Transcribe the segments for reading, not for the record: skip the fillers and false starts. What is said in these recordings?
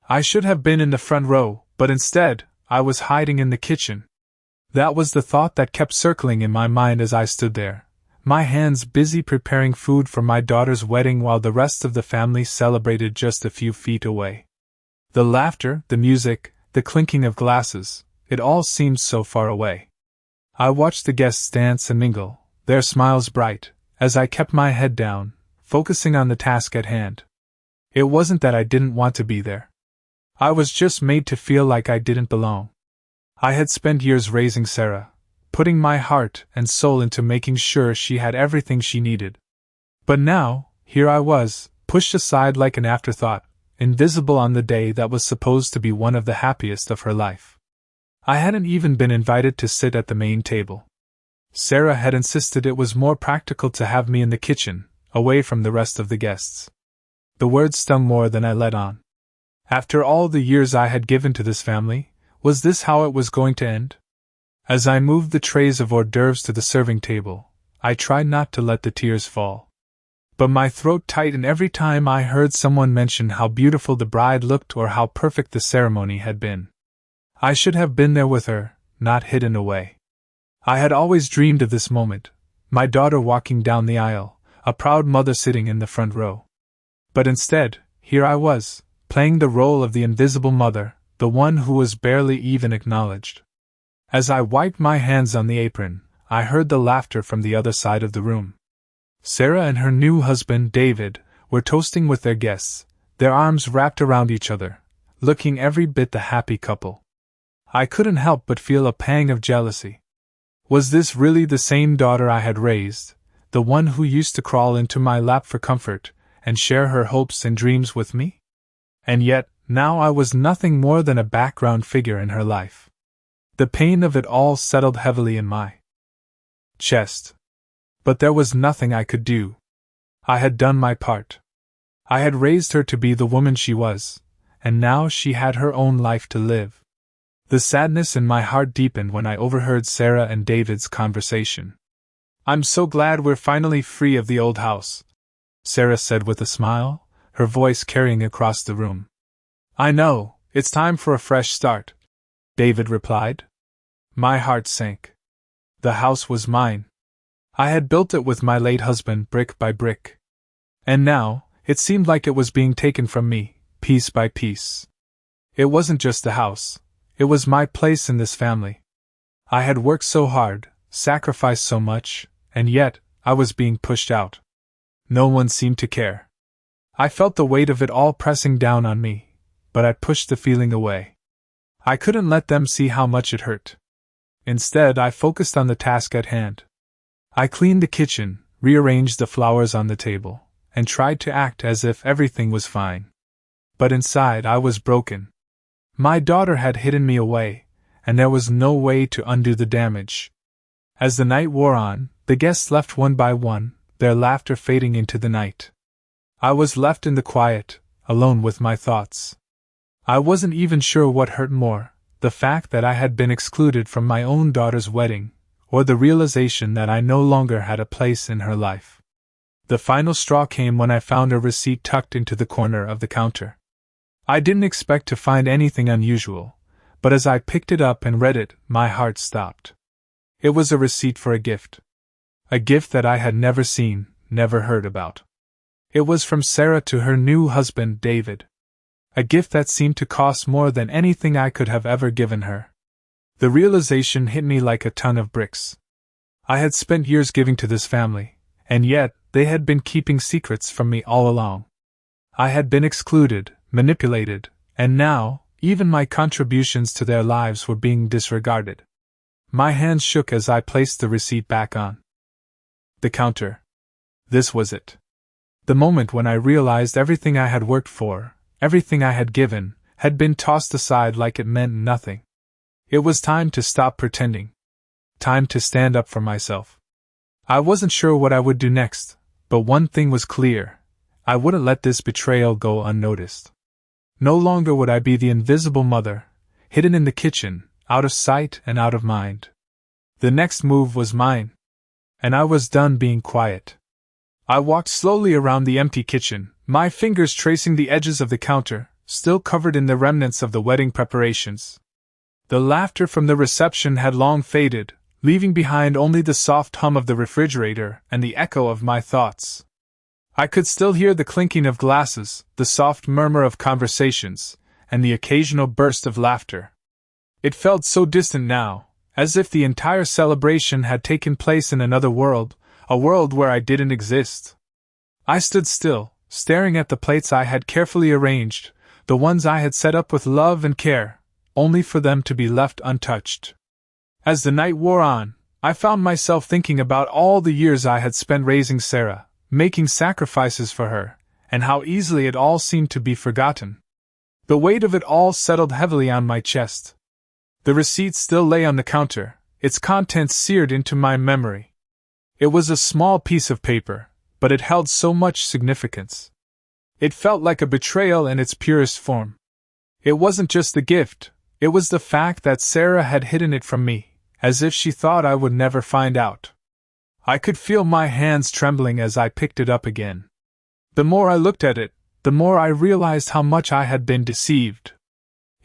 I should have been in the front row, but instead, I was hiding in the kitchen. That was the thought that kept circling in my mind as I stood there, my hands busy preparing food for my daughter's wedding while the rest of the family celebrated just a few feet away. The laughter, the music, the clinking of glasses, it all seemed so far away. I watched the guests dance and mingle, their smiles bright, as I kept my head down, focusing on the task at hand. It wasn't that I didn't want to be there. I was just made to feel like I didn't belong. I had spent years raising Sarah, putting my heart and soul into making sure she had everything she needed. But now, here I was, pushed aside like an afterthought, invisible on the day that was supposed to be one of the happiest of her life. I hadn't even been invited to sit at the main table. Sarah had insisted it was more practical to have me in the kitchen, away from the rest of the guests. The words stung more than I let on. After all the years I had given to this family, was this how it was going to end? As I moved the trays of hors d'oeuvres to the serving table, I tried not to let the tears fall. But my throat tightened every time I heard someone mention how beautiful the bride looked or how perfect the ceremony had been. I should have been there with her, not hidden away. I had always dreamed of this moment, my daughter walking down the aisle, a proud mother sitting in the front row. But instead, here I was, playing the role of the invisible mother, the one who was barely even acknowledged. As I wiped my hands on the apron, I heard the laughter from the other side of the room. Sarah and her new husband, David, were toasting with their guests, their arms wrapped around each other, looking every bit the happy couple. I couldn't help but feel a pang of jealousy. Was this really the same daughter I had raised, the one who used to crawl into my lap for comfort, and share her hopes and dreams with me? And yet, now I was nothing more than a background figure in her life. The pain of it all settled heavily in my chest. But there was nothing I could do. I had done my part. I had raised her to be the woman she was, and now she had her own life to live. The sadness in my heart deepened when I overheard Sarah and David's conversation. "I'm so glad we're finally free of the old house," Sarah said with a smile, her voice carrying across the room. "I know, it's time for a fresh start," David replied. My heart sank. The house was mine. I had built it with my late husband brick by brick. And now, it seemed like it was being taken from me, piece by piece. It wasn't just a house. It was my place in this family. I had worked so hard, sacrificed so much, and yet, I was being pushed out. No one seemed to care. I felt the weight of it all pressing down on me, but I pushed the feeling away. I couldn't let them see how much it hurt. Instead, I focused on the task at hand. I cleaned the kitchen, rearranged the flowers on the table, and tried to act as if everything was fine. But inside I was broken. My daughter had hidden me away, and there was no way to undo the damage. As the night wore on, the guests left one by one, their laughter fading into the night. I was left in the quiet, alone with my thoughts. I wasn't even sure what hurt more, the fact that I had been excluded from my own daughter's wedding, or the realization that I no longer had a place in her life. The final straw came when I found a receipt tucked into the corner of the counter. I didn't expect to find anything unusual, but as I picked it up and read it, my heart stopped. It was a receipt for a gift. A gift that I had never seen, never heard about. It was from Sarah to her new husband, David. A gift that seemed to cost more than anything I could have ever given her. The realization hit me like a ton of bricks. I had spent years giving to this family, and yet they had been keeping secrets from me all along. I had been excluded, manipulated, and now, even my contributions to their lives were being disregarded. My hands shook as I placed the receipt back on the counter. This was it. The moment when I realized everything I had worked for, everything I had given, had been tossed aside like it meant nothing. It was time to stop pretending. Time to stand up for myself. I wasn't sure what I would do next, but one thing was clear. I wouldn't let this betrayal go unnoticed. No longer would I be the invisible mother, hidden in the kitchen, out of sight and out of mind. The next move was mine. And I was done being quiet. I walked slowly around the empty kitchen, my fingers tracing the edges of the counter, still covered in the remnants of the wedding preparations. The laughter from the reception had long faded, leaving behind only the soft hum of the refrigerator and the echo of my thoughts. I could still hear the clinking of glasses, the soft murmur of conversations, and the occasional burst of laughter. It felt so distant now, as if the entire celebration had taken place in another world, a world where I didn't exist. I stood still, staring at the plates I had carefully arranged, the ones I had set up with love and care, only for them to be left untouched. As the night wore on, I found myself thinking about all the years I had spent raising Sarah, making sacrifices for her, and how easily it all seemed to be forgotten. The weight of it all settled heavily on my chest. The receipt still lay on the counter, its contents seared into my memory. It was a small piece of paper, but it held so much significance. It felt like a betrayal in its purest form. It wasn't just the gift, it was the fact that Sarah had hidden it from me, as if she thought I would never find out. I could feel my hands trembling as I picked it up again. The more I looked at it, the more I realized how much I had been deceived.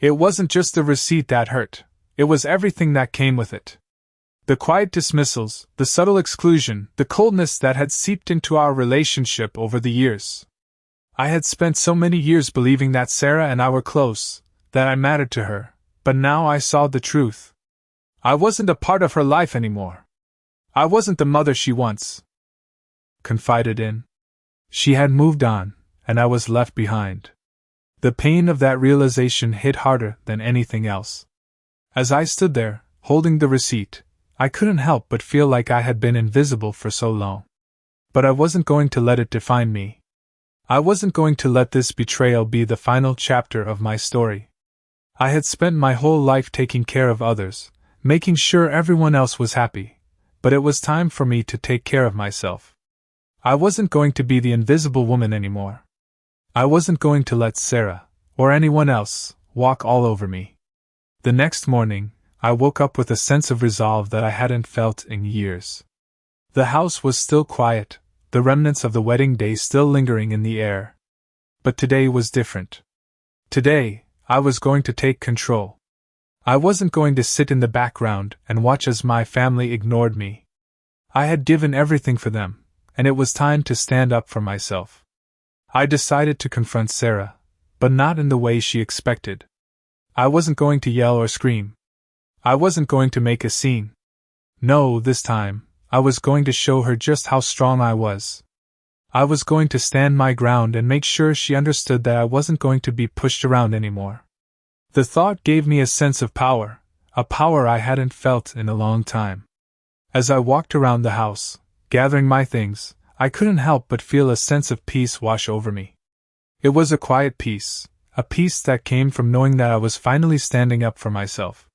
It wasn't just the receipt that hurt, it was everything that came with it. The quiet dismissals, the subtle exclusion, the coldness that had seeped into our relationship over the years. I had spent so many years believing that Sarah and I were close, that I mattered to her, but now I saw the truth. I wasn't a part of her life anymore. I wasn't the mother she once confided in. She had moved on, and I was left behind. The pain of that realization hit harder than anything else. As I stood there, holding the receipt, I couldn't help but feel like I had been invisible for so long. But I wasn't going to let it define me. I wasn't going to let this betrayal be the final chapter of my story. I had spent my whole life taking care of others, making sure everyone else was happy, but it was time for me to take care of myself. I wasn't going to be the invisible woman anymore. I wasn't going to let Sarah, or anyone else, walk all over me. The next morning, I woke up with a sense of resolve that I hadn't felt in years. The house was still quiet, the remnants of the wedding day still lingering in the air. But today was different. Today, I was going to take control. I wasn't going to sit in the background and watch as my family ignored me. I had given everything for them, and it was time to stand up for myself. I decided to confront Sarah, but not in the way she expected. I wasn't going to yell or scream. I wasn't going to make a scene. No, this time, I was going to show her just how strong I was. I was going to stand my ground and make sure she understood that I wasn't going to be pushed around anymore. The thought gave me a sense of power, a power I hadn't felt in a long time. As I walked around the house, gathering my things, I couldn't help but feel a sense of peace wash over me. It was a quiet peace, a peace that came from knowing that I was finally standing up for myself.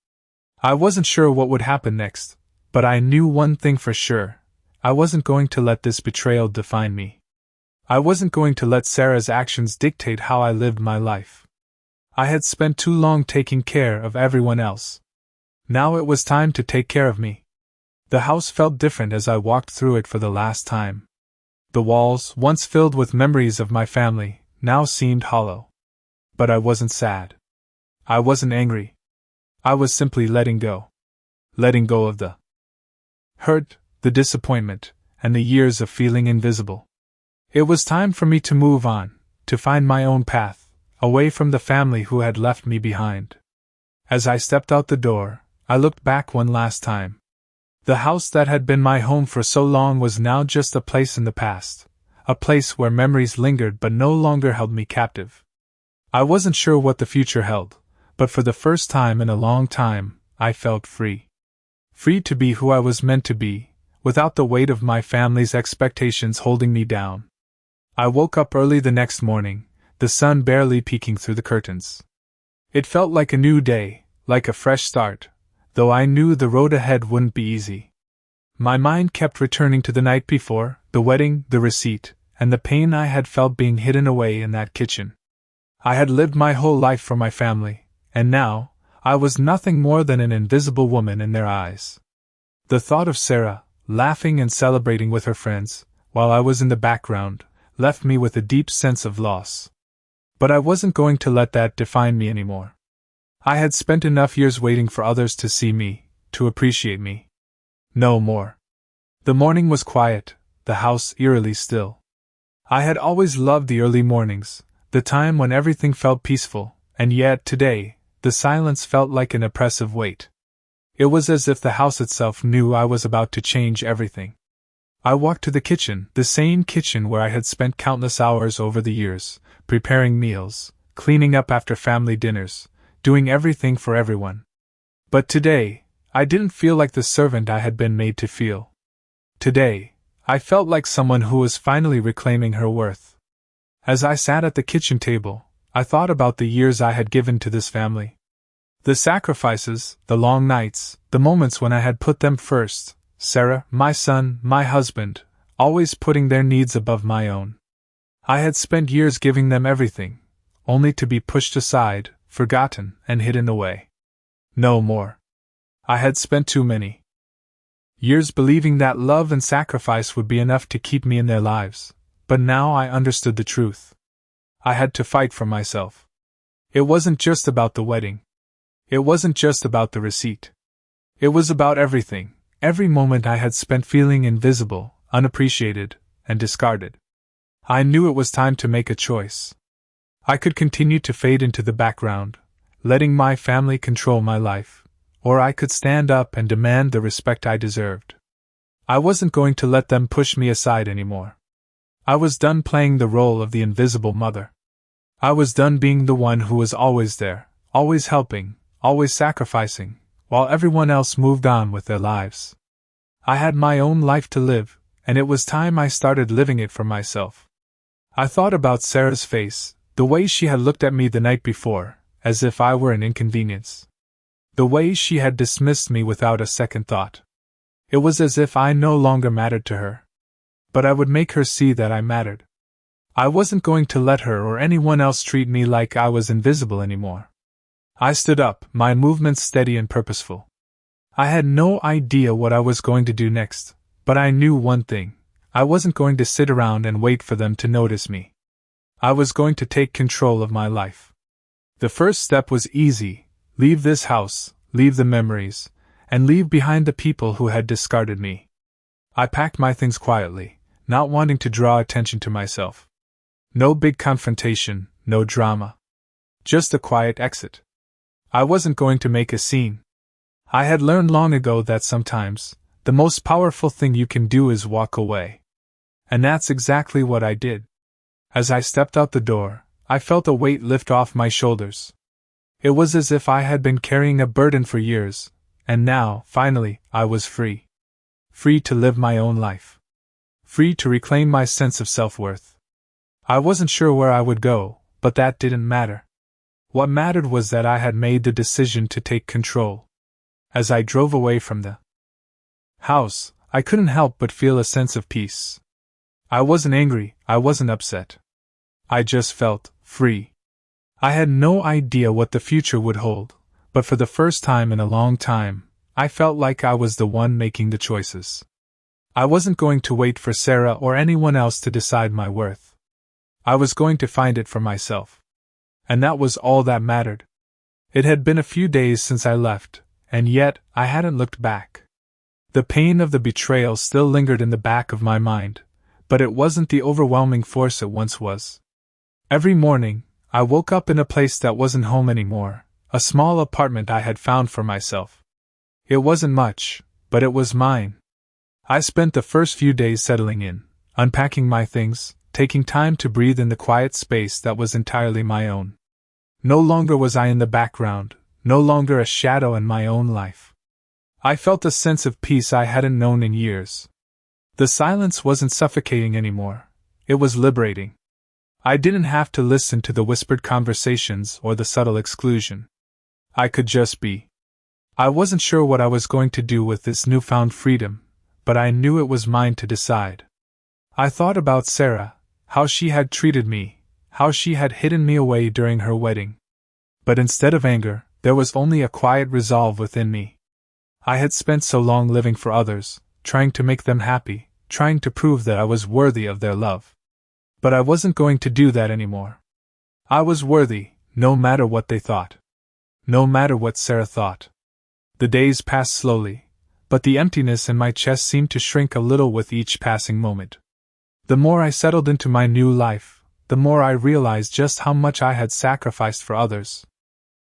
I wasn't sure what would happen next, but I knew one thing for sure: I wasn't going to let this betrayal define me. I wasn't going to let Sarah's actions dictate how I lived my life. I had spent too long taking care of everyone else. Now it was time to take care of me. The house felt different as I walked through it for the last time. The walls, once filled with memories of my family, now seemed hollow. But I wasn't sad. I wasn't angry. I was simply letting go. Letting go of the hurt, the disappointment, and the years of feeling invisible. It was time for me to move on, to find my own path, away from the family who had left me behind. As I stepped out the door, I looked back one last time. The house that had been my home for so long was now just a place in the past, a place where memories lingered but no longer held me captive. I wasn't sure what the future held, but for the first time in a long time, I felt free. Free to be who I was meant to be, without the weight of my family's expectations holding me down. I woke up early the next morning, the sun barely peeking through the curtains. It felt like a new day, like a fresh start, though I knew the road ahead wouldn't be easy. My mind kept returning to the night before, the wedding, the receipt, and the pain I had felt being hidden away in that kitchen. I had lived my whole life for my family, and now, I was nothing more than an invisible woman in their eyes. The thought of Sarah, laughing and celebrating with her friends, while I was in the background, left me with a deep sense of loss. But I wasn't going to let that define me anymore. I had spent enough years waiting for others to see me, to appreciate me. No more. The morning was quiet, the house eerily still. I had always loved the early mornings, the time when everything felt peaceful, and yet, today, the silence felt like an oppressive weight. It was as if the house itself knew I was about to change everything. I walked to the kitchen, the same kitchen where I had spent countless hours over the years, preparing meals, cleaning up after family dinners, doing everything for everyone. But today, I didn't feel like the servant I had been made to feel. Today, I felt like someone who was finally reclaiming her worth. As I sat at the kitchen table, I thought about the years I had given to this family. The sacrifices, the long nights, the moments when I had put them first, Sarah, my son, my husband, always putting their needs above my own. I had spent years giving them everything, only to be pushed aside, forgotten, and hidden away. No more. I had spent too many years believing that love and sacrifice would be enough to keep me in their lives, but now I understood the truth. I had to fight for myself. It wasn't just about the wedding. It wasn't just about the receipt. It was about everything, every moment I had spent feeling invisible, unappreciated, and discarded. I knew it was time to make a choice. I could continue to fade into the background, letting my family control my life, or I could stand up and demand the respect I deserved. I wasn't going to let them push me aside anymore. I was done playing the role of the invisible mother. I was done being the one who was always there, always helping, always sacrificing, while everyone else moved on with their lives. I had my own life to live, and it was time I started living it for myself. I thought about Sarah's face, the way she had looked at me the night before, as if I were an inconvenience. The way she had dismissed me without a second thought. It was as if I no longer mattered to her. But I would make her see that I mattered. I wasn't going to let her or anyone else treat me like I was invisible anymore. I stood up, my movements steady and purposeful. I had no idea what I was going to do next, but I knew one thing. I wasn't going to sit around and wait for them to notice me. I was going to take control of my life. The first step was easy. Leave this house, leave the memories, and leave behind the people who had discarded me. I packed my things quietly, not wanting to draw attention to myself. No big confrontation, no drama. Just a quiet exit. I wasn't going to make a scene. I had learned long ago that sometimes, the most powerful thing you can do is walk away. And that's exactly what I did. As I stepped out the door, I felt a weight lift off my shoulders. It was as if I had been carrying a burden for years, and now, finally, I was free. Free to live my own life. Free to reclaim my sense of self-worth. I wasn't sure where I would go, but that didn't matter. What mattered was that I had made the decision to take control. As I drove away from the house, I couldn't help but feel a sense of peace. I wasn't angry, I wasn't upset. I just felt free. I had no idea what the future would hold, but for the first time in a long time, I felt like I was the one making the choices. I wasn't going to wait for Sarah or anyone else to decide my worth. I was going to find it for myself. And that was all that mattered. It had been a few days since I left, and yet I hadn't looked back. The pain of the betrayal still lingered in the back of my mind, but it wasn't the overwhelming force it once was. Every morning, I woke up in a place that wasn't home anymore, a small apartment I had found for myself. It wasn't much, but it was mine. I spent the first few days settling in, unpacking my things, taking time to breathe in the quiet space that was entirely my own. No longer was I in the background, no longer a shadow in my own life. I felt a sense of peace I hadn't known in years. The silence wasn't suffocating anymore, it was liberating. I didn't have to listen to the whispered conversations or the subtle exclusion. I could just be. I wasn't sure what I was going to do with this newfound freedom, but I knew it was mine to decide. I thought about Sarah, how she had treated me, how she had hidden me away during her wedding. But instead of anger, there was only a quiet resolve within me. I had spent so long living for others, trying to make them happy, trying to prove that I was worthy of their love. But I wasn't going to do that anymore. I was worthy, no matter what they thought. No matter what Sarah thought. The days passed slowly, but the emptiness in my chest seemed to shrink a little with each passing moment. The more I settled into my new life, the more I realized just how much I had sacrificed for others.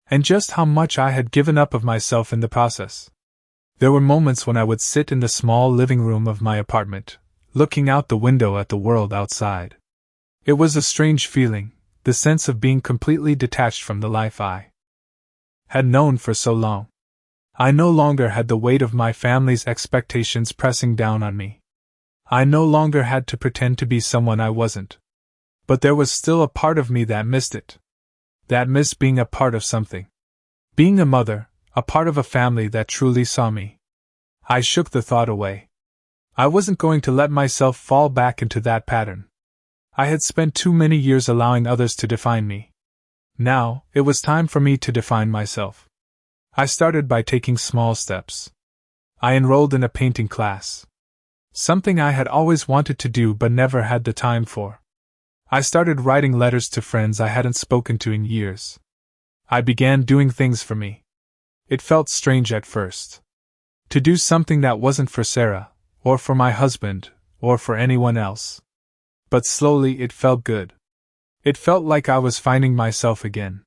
And just how much I had given up of myself in the process. There were moments when I would sit in the small living room of my apartment, looking out the window at the world outside. It was a strange feeling, the sense of being completely detached from the life I had known for so long. I no longer had the weight of my family's expectations pressing down on me. I no longer had to pretend to be someone I wasn't. But there was still a part of me that missed it. That missed being a part of something. Being a mother, a part of a family that truly saw me. I shook the thought away. I wasn't going to let myself fall back into that pattern. I had spent too many years allowing others to define me. Now, it was time for me to define myself. I started by taking small steps. I enrolled in a painting class. Something I had always wanted to do but never had the time for. I started writing letters to friends I hadn't spoken to in years. I began doing things for me. It felt strange at first. To do something that wasn't for Sarah, or for my husband, or for anyone else. But slowly it felt good. It felt like I was finding myself again.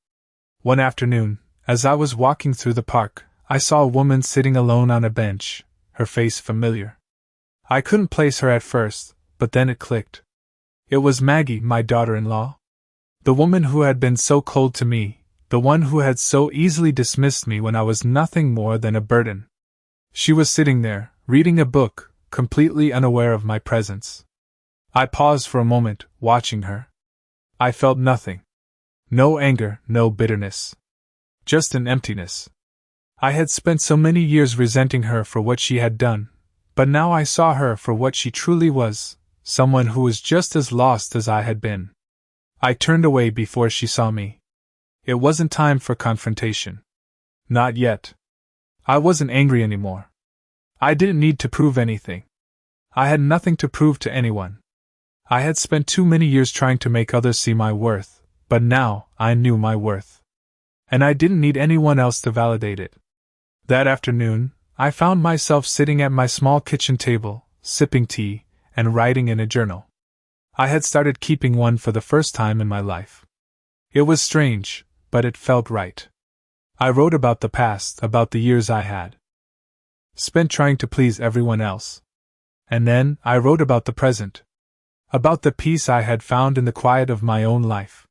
One afternoon, as I was walking through the park, I saw a woman sitting alone on a bench, her face familiar. I couldn't place her at first, but then it clicked. It was Maggie, my daughter-in-law. The woman who had been so cold to me, the one who had so easily dismissed me when I was nothing more than a burden. She was sitting there, reading a book, completely unaware of my presence. I paused for a moment, watching her. I felt nothing. No anger, no bitterness. Just an emptiness. I had spent so many years resenting her for what she had done, but now I saw her for what she truly was, someone who was just as lost as I had been. I turned away before she saw me. It wasn't time for confrontation. Not yet. I wasn't angry anymore. I didn't need to prove anything. I had nothing to prove to anyone. I had spent too many years trying to make others see my worth, but now I knew my worth. And I didn't need anyone else to validate it. That afternoon, I found myself sitting at my small kitchen table, sipping tea, and writing in a journal. I had started keeping one for the first time in my life. It was strange, but it felt right. I wrote about the past, about the years I had spent trying to please everyone else. And then, I wrote about the present. About the peace I had found in the quiet of my own life.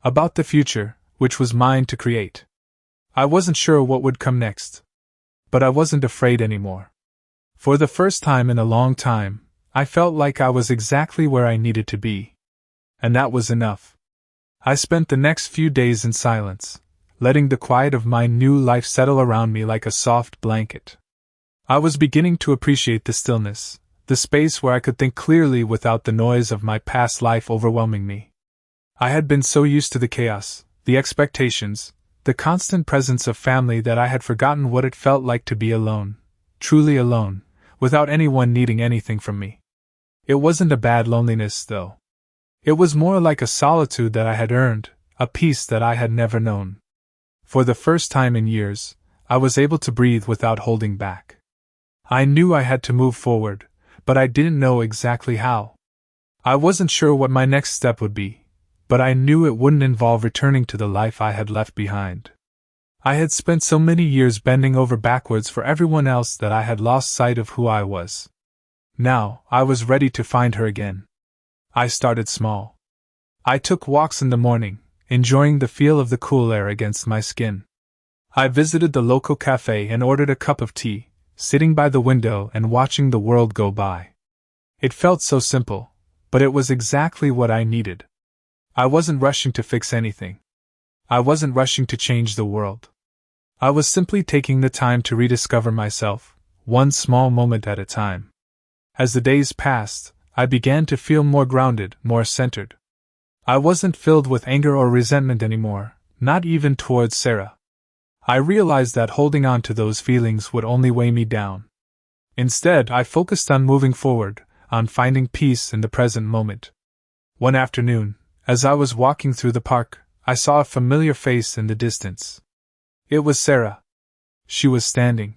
About the future, which was mine to create. I wasn't sure what would come next. But I wasn't afraid anymore. For the first time in a long time, I felt like I was exactly where I needed to be. And that was enough. I spent the next few days in silence, letting the quiet of my new life settle around me like a soft blanket. I was beginning to appreciate the stillness, the space where I could think clearly without the noise of my past life overwhelming me. I had been so used to the chaos, the expectations, the constant presence of family that I had forgotten what it felt like to be alone, truly alone, without anyone needing anything from me. It wasn't a bad loneliness, though. It was more like a solitude that I had earned, a peace that I had never known. For the first time in years, I was able to breathe without holding back. I knew I had to move forward, but I didn't know exactly how. I wasn't sure what my next step would be, but I knew it wouldn't involve returning to the life I had left behind. I had spent so many years bending over backwards for everyone else that I had lost sight of who I was. Now, I was ready to find her again. I started small. I took walks in the morning, enjoying the feel of the cool air against my skin. I visited the local cafe and ordered a cup of tea, sitting by the window and watching the world go by. It felt so simple, but it was exactly what I needed. I wasn't rushing to fix anything. I wasn't rushing to change the world. I was simply taking the time to rediscover myself, one small moment at a time. As the days passed, I began to feel more grounded, more centered. I wasn't filled with anger or resentment anymore, not even towards Sarah. I realized that holding on to those feelings would only weigh me down. Instead, I focused on moving forward, on finding peace in the present moment. One afternoon, as I was walking through the park, I saw a familiar face in the distance. It was Sarah. She was standing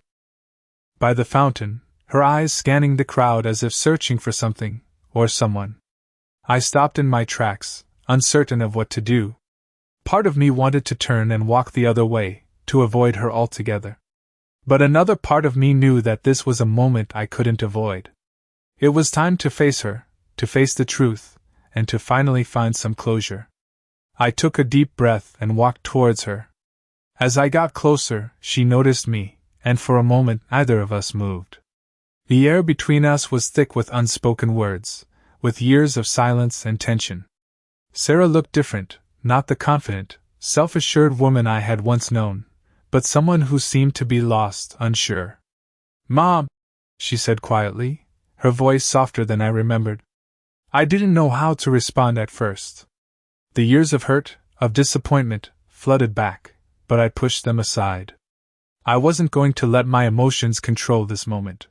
by the fountain, her eyes scanning the crowd as if searching for something, or someone. I stopped in my tracks, uncertain of what to do. Part of me wanted to turn and walk the other way, to avoid her altogether. But another part of me knew that this was a moment I couldn't avoid. It was time to face her, to face the truth, and to finally find some closure. I took a deep breath and walked towards her. As I got closer, she noticed me, and for a moment neither of us moved. The air between us was thick with unspoken words, with years of silence and tension. Sarah looked different, not the confident, self-assured woman I had once known, but someone who seemed to be lost, unsure. "Mom," she said quietly, her voice softer than I remembered. I didn't know how to respond at first. The years of hurt, of disappointment, flooded back, but I pushed them aside. I wasn't going to let my emotions control this moment.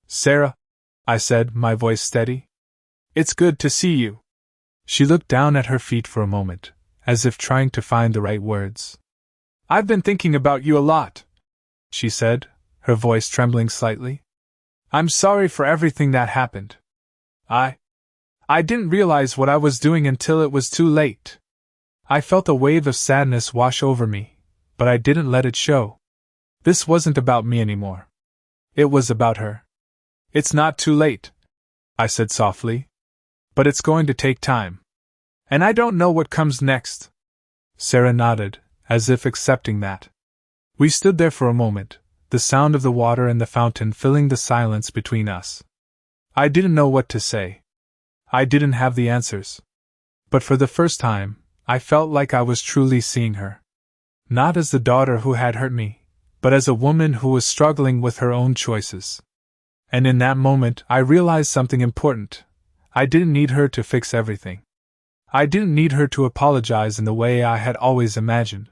"Sarah," I said, my voice steady. "It's good to see you." She looked down at her feet for a moment, as if trying to find the right words. "I've been thinking about you a lot," she said, her voice trembling slightly. "I'm sorry for everything that happened. I didn't realize what I was doing until it was too late." I felt a wave of sadness wash over me, but I didn't let it show. This wasn't about me anymore. It was about her. "It's not too late," I said softly. "But it's going to take time. And I don't know what comes next." Sarah nodded, as if accepting that. We stood there for a moment, the sound of the water and the fountain filling the silence between us. I didn't know what to say. I didn't have the answers. But for the first time, I felt like I was truly seeing her. Not as the daughter who had hurt me, but as a woman who was struggling with her own choices. And in that moment, I realized something important. I didn't need her to fix everything. I didn't need her to apologize in the way I had always imagined.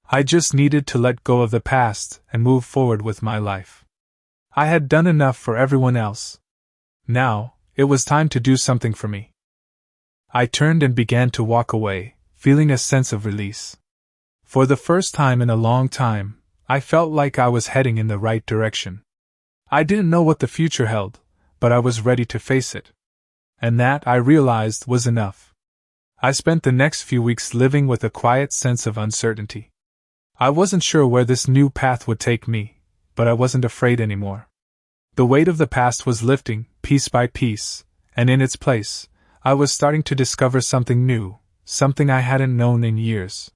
I just needed to let go of the past and move forward with my life. I had done enough for everyone else. Now, it was time to do something for me. I turned and began to walk away, feeling a sense of release. For the first time in a long time, I felt like I was heading in the right direction. I didn't know what the future held, but I was ready to face it. And that, I realized, was enough. I spent the next few weeks living with a quiet sense of uncertainty. I wasn't sure where this new path would take me, but I wasn't afraid anymore. The weight of the past was lifting, piece by piece, and in its place, I was starting to discover something new, something I hadn't known in years.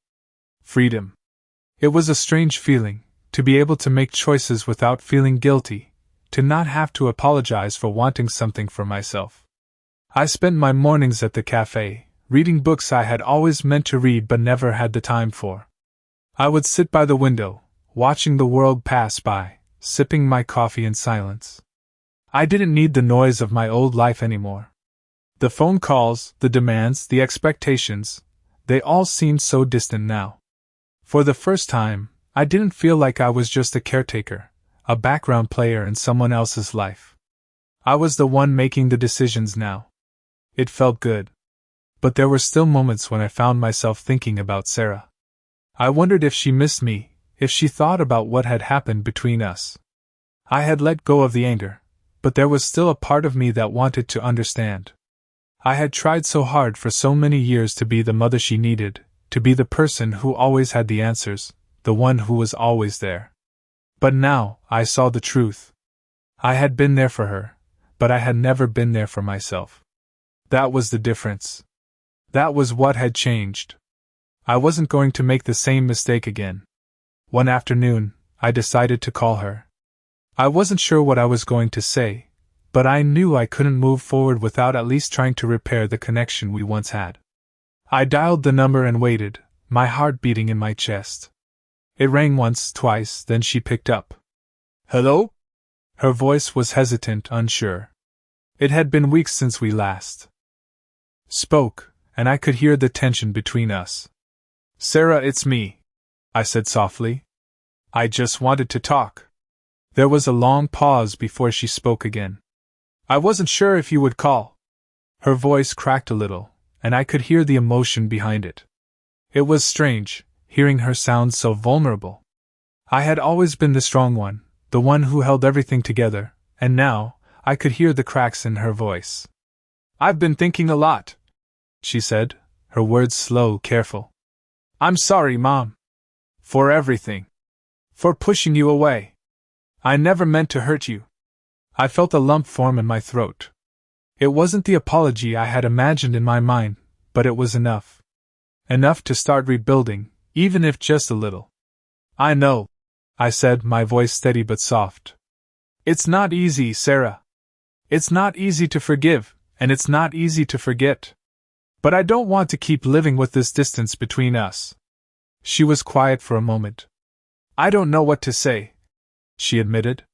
Freedom. It was a strange feeling, to be able to make choices without feeling guilty, to not have to apologize for wanting something for myself. I spent my mornings at the cafe, reading books I had always meant to read but never had the time for. I would sit by the window, watching the world pass by, sipping my coffee in silence. I didn't need the noise of my old life anymore. The phone calls, the demands, the expectations, they all seemed so distant now. For the first time, I didn't feel like I was just a caretaker, a background player in someone else's life. I was the one making the decisions now. It felt good. But there were still moments when I found myself thinking about Sarah. I wondered if she missed me, if she thought about what had happened between us. I had let go of the anger, but there was still a part of me that wanted to understand. I had tried so hard for so many years to be the mother she needed, to be the person who always had the answers, the one who was always there. But now, I saw the truth. I had been there for her, but I had never been there for myself. That was the difference. That was what had changed. I wasn't going to make the same mistake again. One afternoon, I decided to call her. I wasn't sure what I was going to say, but I knew I couldn't move forward without at least trying to repair the connection we once had. I dialed the number and waited, my heart beating in my chest. It rang once, twice, then she picked up. "Hello?" Her voice was hesitant, unsure. It had been weeks since we last spoke, and I could hear the tension between us. "Sarah, it's me," I said softly. "I just wanted to talk." There was a long pause before she spoke again. "I wasn't sure if you would call." Her voice cracked a little, and I could hear the emotion behind it. It was strange, hearing her sound so vulnerable. I had always been the strong one, the one who held everything together, and now, I could hear the cracks in her voice. "I've been thinking a lot," she said, her words slow, careful. "I'm sorry, Mom. For everything. For pushing you away. I never meant to hurt you." I felt a lump form in my throat. It wasn't the apology I had imagined in my mind, but it was enough. Enough to start rebuilding, even if just a little. "I know," I said, my voice steady but soft. "It's not easy, Sarah. It's not easy to forgive, and it's not easy to forget. But I don't want to keep living with this distance between us." She was quiet for a moment. "I don't know what to say," she admitted.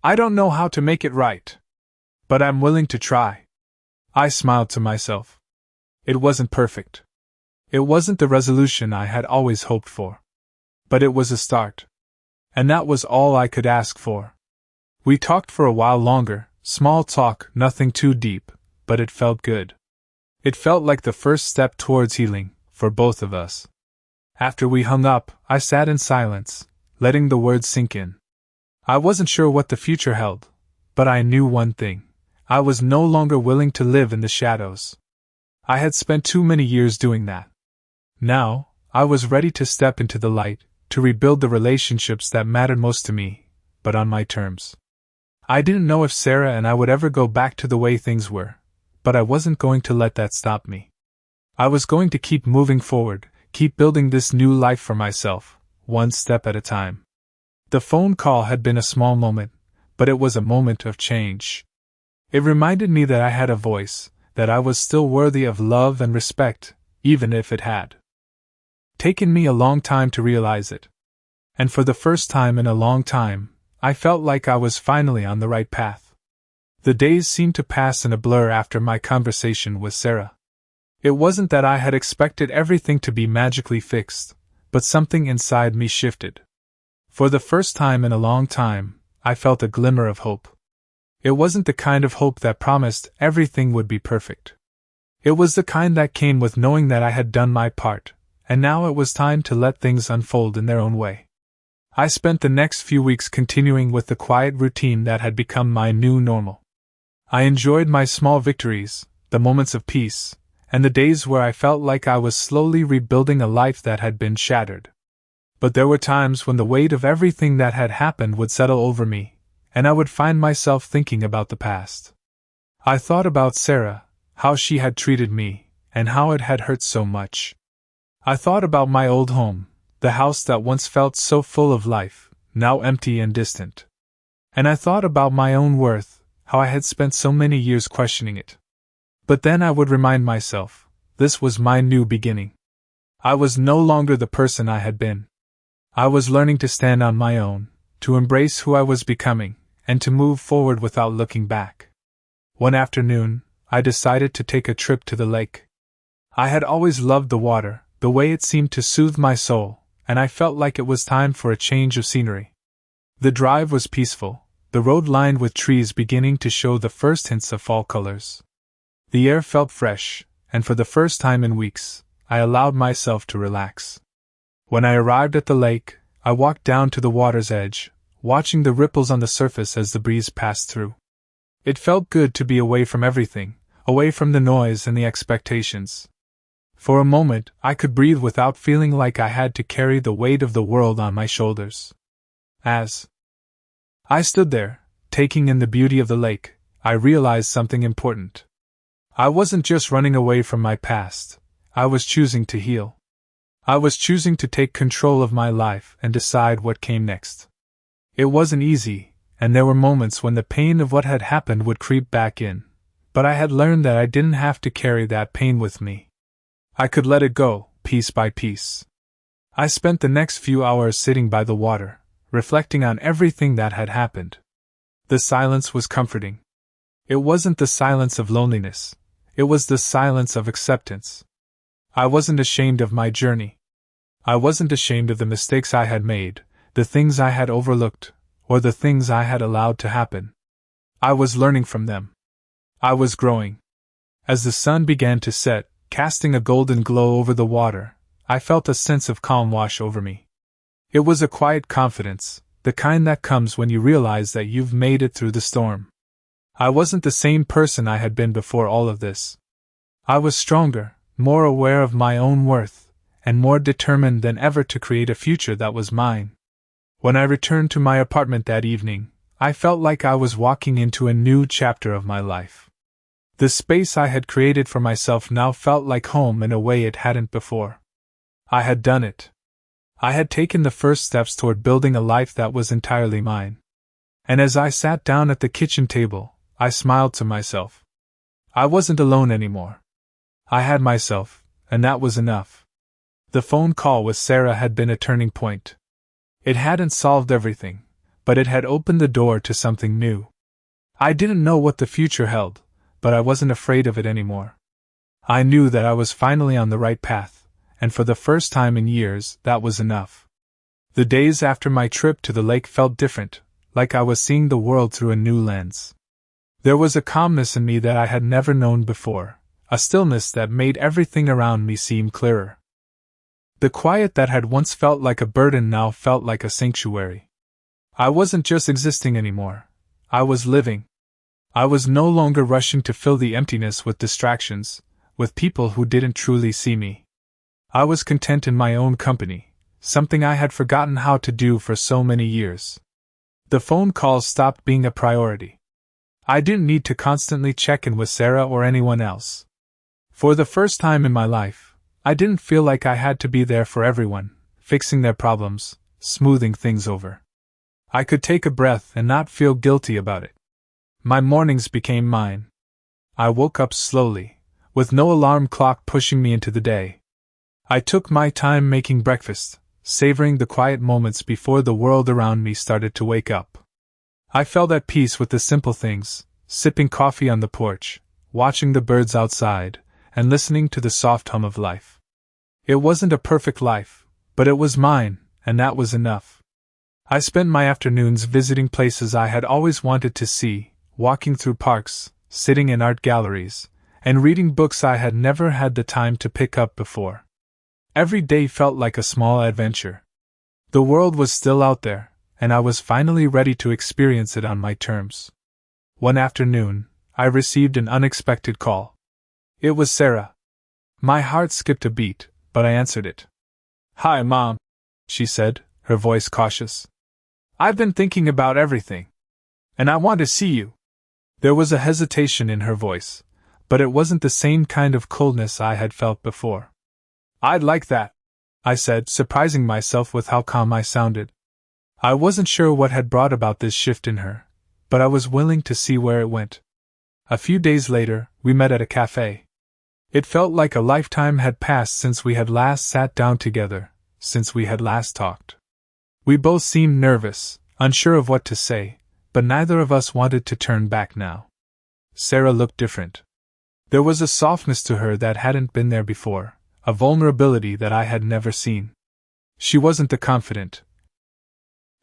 "I don't know how to make it right. But I'm willing to try." I smiled to myself. It wasn't perfect. It wasn't the resolution I had always hoped for. But it was a start. And that was all I could ask for. We talked for a while longer, small talk, nothing too deep, but it felt good. It felt like the first step towards healing, for both of us. After we hung up, I sat in silence, letting the words sink in. I wasn't sure what the future held, but I knew one thing. I was no longer willing to live in the shadows. I had spent too many years doing that. Now, I was ready to step into the light, to rebuild the relationships that mattered most to me, but on my terms. I didn't know if Sarah and I would ever go back to the way things were, but I wasn't going to let that stop me. I was going to keep moving forward, keep building this new life for myself, one step at a time. The phone call had been a small moment, but it was a moment of change. It reminded me that I had a voice, that I was still worthy of love and respect, even if it had taken me a long time to realize it. And for the first time in a long time, I felt like I was finally on the right path. The days seemed to pass in a blur after my conversation with Sarah. It wasn't that I had expected everything to be magically fixed, but something inside me shifted. For the first time in a long time, I felt a glimmer of hope. It wasn't the kind of hope that promised everything would be perfect. It was the kind that came with knowing that I had done my part, and now it was time to let things unfold in their own way. I spent the next few weeks continuing with the quiet routine that had become my new normal. I enjoyed my small victories, the moments of peace, and the days where I felt like I was slowly rebuilding a life that had been shattered. But there were times when the weight of everything that had happened would settle over me, and I would find myself thinking about the past. I thought about Sarah, how she had treated me, and how it had hurt so much. I thought about my old home, the house that once felt so full of life, now empty and distant. And I thought about my own worth, how I had spent so many years questioning it. But then I would remind myself, this was my new beginning. I was no longer the person I had been. I was learning to stand on my own, to embrace who I was becoming, and to move forward without looking back. One afternoon, I decided to take a trip to the lake. I had always loved the water, the way it seemed to soothe my soul, and I felt like it was time for a change of scenery. The drive was peaceful, the road lined with trees beginning to show the first hints of fall colors. The air felt fresh, and for the first time in weeks, I allowed myself to relax. When I arrived at the lake, I walked down to the water's edge, watching the ripples on the surface as the breeze passed through. It felt good to be away from everything, away from the noise and the expectations. For a moment, I could breathe without feeling like I had to carry the weight of the world on my shoulders. As I stood there, taking in the beauty of the lake, I realized something important. I wasn't just running away from my past, I was choosing to heal. I was choosing to take control of my life and decide what came next. It wasn't easy, and there were moments when the pain of what had happened would creep back in, but I had learned that I didn't have to carry that pain with me. I could let it go, piece by piece. I spent the next few hours sitting by the water, reflecting on everything that had happened. The silence was comforting. It wasn't the silence of loneliness, it was the silence of acceptance. I wasn't ashamed of my journey. I wasn't ashamed of the mistakes I had made, the things I had overlooked, or the things I had allowed to happen. I was learning from them. I was growing. As the sun began to set, casting a golden glow over the water, I felt a sense of calm wash over me. It was a quiet confidence, the kind that comes when you realize that you've made it through the storm. I wasn't the same person I had been before all of this. I was stronger, more aware of my own worth, and more determined than ever to create a future that was mine. When I returned to my apartment that evening, I felt like I was walking into a new chapter of my life. The space I had created for myself now felt like home in a way it hadn't before. I had done it. I had taken the first steps toward building a life that was entirely mine. And as I sat down at the kitchen table, I smiled to myself. I wasn't alone anymore. I had myself, and that was enough. The phone call with Sarah had been a turning point. It hadn't solved everything, but it had opened the door to something new. I didn't know what the future held, but I wasn't afraid of it anymore. I knew that I was finally on the right path, and for the first time in years, that was enough. The days after my trip to the lake felt different, like I was seeing the world through a new lens. There was a calmness in me that I had never known before, a stillness that made everything around me seem clearer. The quiet that had once felt like a burden now felt like a sanctuary. I wasn't just existing anymore. I was living. I was no longer rushing to fill the emptiness with distractions, with people who didn't truly see me. I was content in my own company, something I had forgotten how to do for so many years. The phone calls stopped being a priority. I didn't need to constantly check in with Sarah or anyone else. For the first time in my life, I didn't feel like I had to be there for everyone, fixing their problems, smoothing things over. I could take a breath and not feel guilty about it. My mornings became mine. I woke up slowly, with no alarm clock pushing me into the day. I took my time making breakfast, savoring the quiet moments before the world around me started to wake up. I felt at peace with the simple things, sipping coffee on the porch, watching the birds outside, and listening to the soft hum of life. It wasn't a perfect life, but it was mine, and that was enough. I spent my afternoons visiting places I had always wanted to see, walking through parks, sitting in art galleries, and reading books I had never had the time to pick up before. Every day felt like a small adventure. The world was still out there, and I was finally ready to experience it on my terms. One afternoon, I received an unexpected call. It was Sarah. My heart skipped a beat, but I answered it. "Hi, Mom," she said, her voice cautious. "I've been thinking about everything. And I want to see you." There was a hesitation in her voice, but it wasn't the same kind of coldness I had felt before. "I'd like that," I said, surprising myself with how calm I sounded. I wasn't sure what had brought about this shift in her, but I was willing to see where it went. A few days later, we met at a cafe. It felt like a lifetime had passed since we had last sat down together, since we had last talked. We both seemed nervous, unsure of what to say, but neither of us wanted to turn back now. Sarah looked different. There was a softness to her that hadn't been there before, a vulnerability that I had never seen. She wasn't the confident,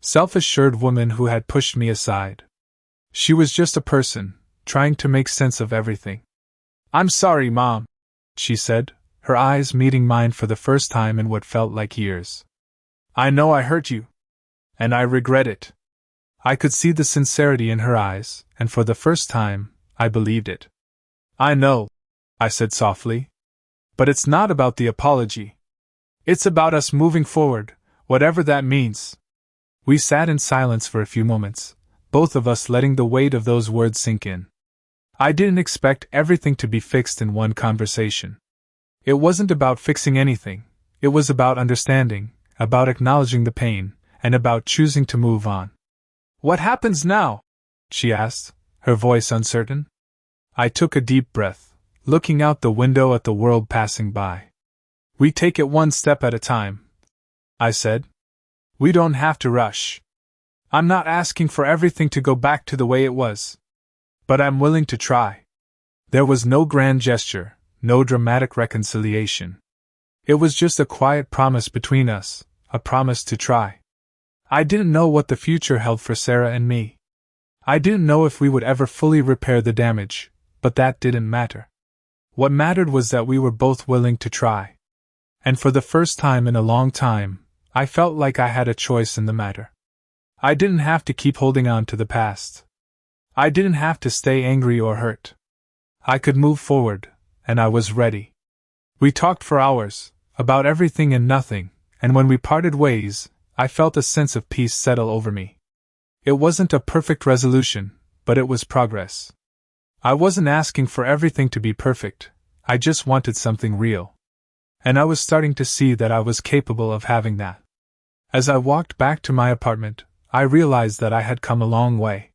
self-assured woman who had pushed me aside. She was just a person, trying to make sense of everything. "I'm sorry, Mom," she said, her eyes meeting mine for the first time in what felt like years. "I know I hurt you. And I regret it." I could see the sincerity in her eyes, and for the first time, I believed it. "I know," I said softly. "But it's not about the apology. It's about us moving forward, whatever that means." We sat in silence for a few moments, both of us letting the weight of those words sink in. I didn't expect everything to be fixed in one conversation. It wasn't about fixing anything, it was about understanding, about acknowledging the pain, and about choosing to move on. "What happens now?" she asked, her voice uncertain. I took a deep breath, looking out the window at the world passing by. "We take it one step at a time," I said. "We don't have to rush. I'm not asking for everything to go back to the way it was. But I'm willing to try." There was no grand gesture, no dramatic reconciliation. It was just a quiet promise between us, a promise to try. I didn't know what the future held for Sarah and me. I didn't know if we would ever fully repair the damage, but that didn't matter. What mattered was that we were both willing to try. And for the first time in a long time, I felt like I had a choice in the matter. I didn't have to keep holding on to the past. I didn't have to stay angry or hurt. I could move forward, and I was ready. We talked for hours, about everything and nothing, and when we parted ways, I felt a sense of peace settle over me. It wasn't a perfect resolution, but it was progress. I wasn't asking for everything to be perfect, I just wanted something real. And I was starting to see that I was capable of having that. As I walked back to my apartment, I realized that I had come a long way.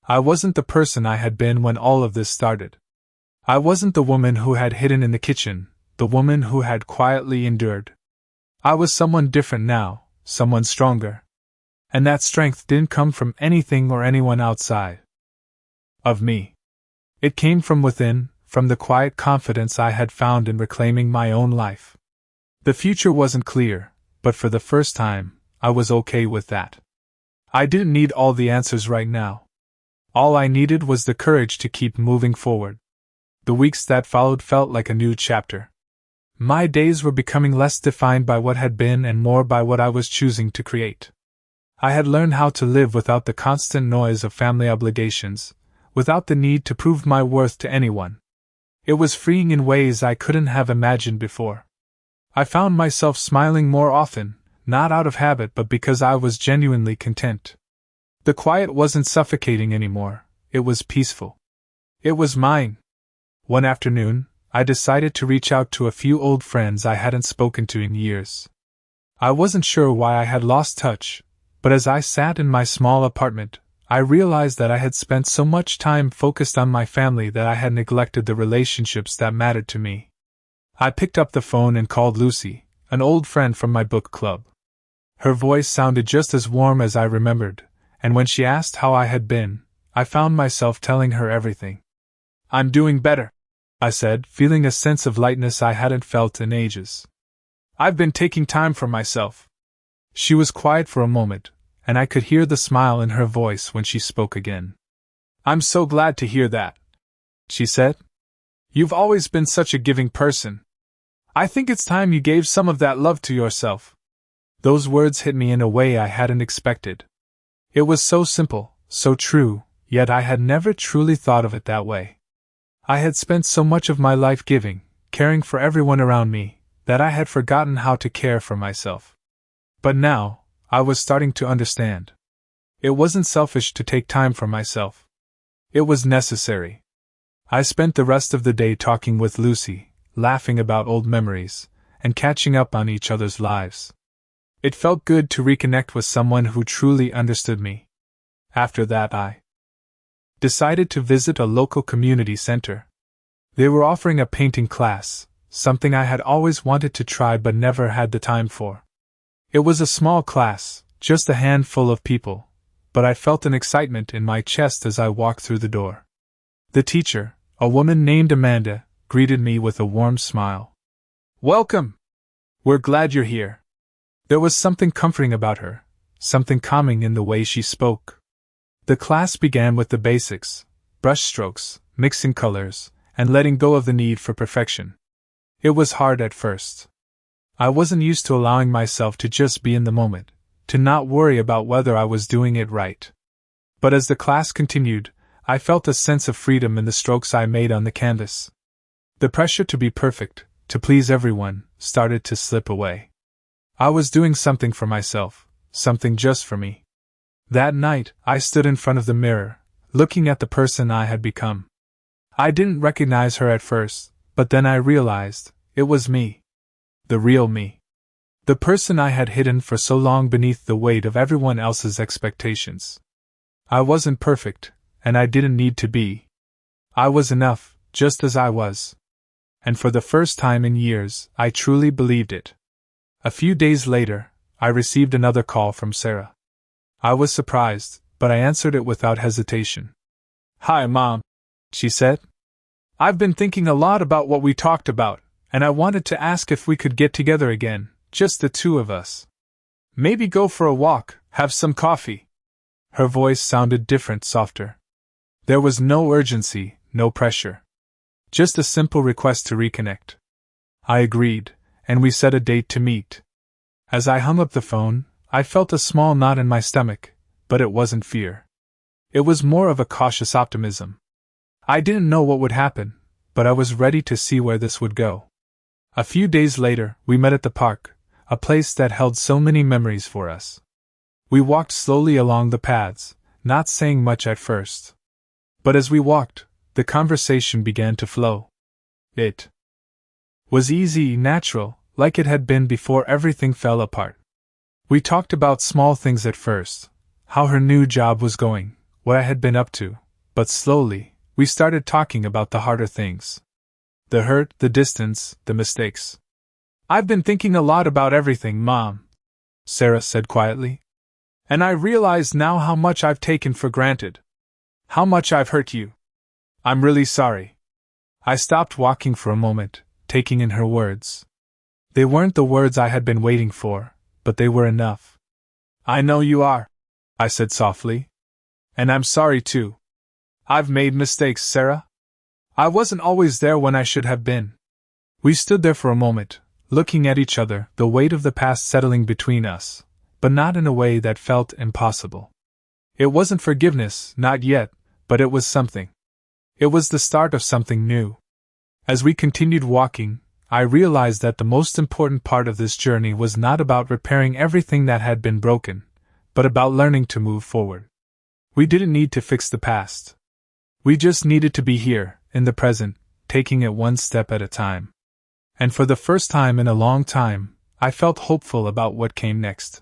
I wasn't the person I had been when all of this started. I wasn't the woman who had hidden in the kitchen, the woman who had quietly endured. I was someone different now, someone stronger. And that strength didn't come from anything or anyone outside of me. It came from within, from the quiet confidence I had found in reclaiming my own life. The future wasn't clear, but for the first time, I was okay with that. I didn't need all the answers right now. All I needed was the courage to keep moving forward. The weeks that followed felt like a new chapter. My days were becoming less defined by what had been and more by what I was choosing to create. I had learned how to live without the constant noise of family obligations, without the need to prove my worth to anyone. It was freeing in ways I couldn't have imagined before. I found myself smiling more often, not out of habit but because I was genuinely content. The quiet wasn't suffocating anymore, it was peaceful. It was mine. One afternoon, I decided to reach out to a few old friends I hadn't spoken to in years. I wasn't sure why I had lost touch, but as I sat in my small apartment, I realized that I had spent so much time focused on my family that I had neglected the relationships that mattered to me. I picked up the phone and called Lucy, an old friend from my book club. Her voice sounded just as warm as I remembered, and when she asked how I had been, I found myself telling her everything. "I'm doing better," I said, feeling a sense of lightness I hadn't felt in ages. "I've been taking time for myself." She was quiet for a moment, and I could hear the smile in her voice when she spoke again. "I'm so glad to hear that," she said. "You've always been such a giving person. I think it's time you gave some of that love to yourself." Those words hit me in a way I hadn't expected. It was so simple, so true, yet I had never truly thought of it that way. I had spent so much of my life giving, caring for everyone around me, that I had forgotten how to care for myself. But now, I was starting to understand. It wasn't selfish to take time for myself. It was necessary. I spent the rest of the day talking with Lucy, laughing about old memories, and catching up on each other's lives. It felt good to reconnect with someone who truly understood me. After that, I decided to visit a local community center. They were offering a painting class, something I had always wanted to try but never had the time for. It was a small class, just a handful of people, but I felt an excitement in my chest as I walked through the door. The teacher, a woman named Amanda, greeted me with a warm smile. "Welcome! We're glad you're here." There was something comforting about her, something calming in the way she spoke. The class began with the basics, brushstrokes, mixing colors, and letting go of the need for perfection. It was hard at first. I wasn't used to allowing myself to just be in the moment, to not worry about whether I was doing it right. But as the class continued, I felt a sense of freedom in the strokes I made on the canvas. The pressure to be perfect, to please everyone, started to slip away. I was doing something for myself, something just for me. That night, I stood in front of the mirror, looking at the person I had become. I didn't recognize her at first, but then I realized, it was me. The real me. The person I had hidden for so long beneath the weight of everyone else's expectations. I wasn't perfect, and I didn't need to be. I was enough, just as I was. And for the first time in years, I truly believed it. A few days later, I received another call from Sarah. I was surprised, but I answered it without hesitation. "Hi, Mom," she said. "I've been thinking a lot about what we talked about, and I wanted to ask if we could get together again, just the two of us. Maybe go for a walk, have some coffee." Her voice sounded different, softer. There was no urgency, no pressure. Just a simple request to reconnect. I agreed, and we set a date to meet. As I hung up the phone, I felt a small knot in my stomach, but it wasn't fear. It was more of a cautious optimism. I didn't know what would happen, but I was ready to see where this would go. A few days later, we met at the park, a place that held so many memories for us. We walked slowly along the paths, not saying much at first. But as we walked, the conversation began to flow. It was easy, natural, like it had been before everything fell apart. We talked about small things at first, how her new job was going, what I had been up to, but slowly, we started talking about the harder things. The hurt, the distance, the mistakes. "I've been thinking a lot about everything, Mom," Sarah said quietly. "And I realize now how much I've taken for granted. How much I've hurt you. I'm really sorry." I stopped walking for a moment, taking in her words. They weren't the words I had been waiting for, but they were enough. "I know you are," I said softly. "And I'm sorry too. I've made mistakes, Sarah. I wasn't always there when I should have been." We stood there for a moment, looking at each other, the weight of the past settling between us, but not in a way that felt impossible. It wasn't forgiveness, not yet, but it was something. It was the start of something new. As we continued walking, I realized that the most important part of this journey was not about repairing everything that had been broken, but about learning to move forward. We didn't need to fix the past. We just needed to be here, in the present, taking it one step at a time. And for the first time in a long time, I felt hopeful about what came next.